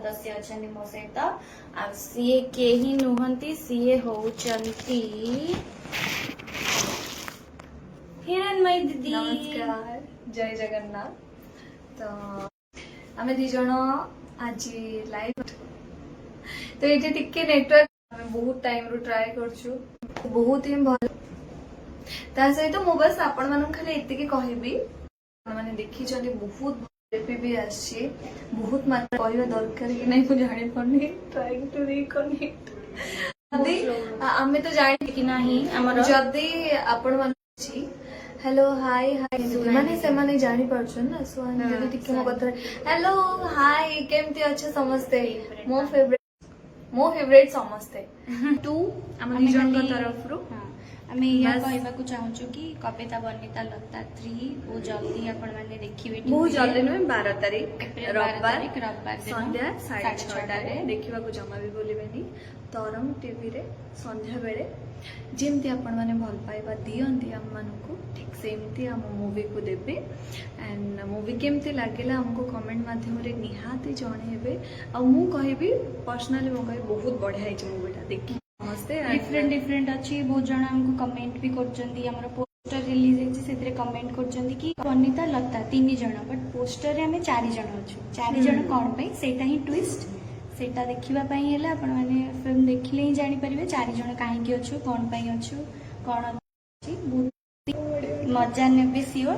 सदस्य अच्छा मो सहित आ सीए केही नुहंती सीए होचंती हिरणमयी दीदी। नमस्कार, जय जगन्नाथ। तो आमे दी जण आज लाइव तो ये टिके नेटवर्क आमे बहुत टाइम रू ट्राई करछु, बहुत ही भल ता सहित मु बस आपण मानन खाली एतिके कहबी माने देखि जने बहुत रेपी भी आछि, बहुत मात्रा कहबा दरकार कि नहीं मु जानि पनी ट्राइंग टू रिकनेक्ट जदी आमे तो जानि कि नाही हमर जदी आपण मान छी हेलो हाय हाय माने से माने जानि परछन ना सुहानी जदी टिके मो कथा हेलो हाय केमती अच्छा समझते मो फेवरेट समझते टू हम निजन का तरफ रो आम या कहवाक चाहूँ कि कविता बनिता लता 3 बहुत जल्दी आपण मैंने देखिए बहुत जल्दी नुहे 12 तारीख रविवार संध्या 6:30 देखा जमा भी बोलबेनी तरंग टीवी रे संध्या बेले जेमती आपण माने भल पाइबा दियंती हम मानकू ठीक सेमती हम मूवी को देबे एंड मूवी केमती लागेला हमको कमेंट माध्यम रे निहाती जणेबे आ मु कहबी पर्सनली मो कहबी बहुत बढ़िया है मूवीटा देखि डिफरेंट अच्छी बहुत जन हमको कमेंट भी कर पोस्टर रिलीज होती से कमेंट कर कि बनिता लता 3 जन बट पोस्टर रे हमें 4 जन अच्छु 4 जन कौन पे सेटा ही ट्विस्ट सेटा देखिबा पई हैला आपण माने फिल्म देखिले ही जानि परिबे 4 जन काहे की अच्छु कौन पई अच्छु कौन अच्छी बहुत मजा ने भी सियोर।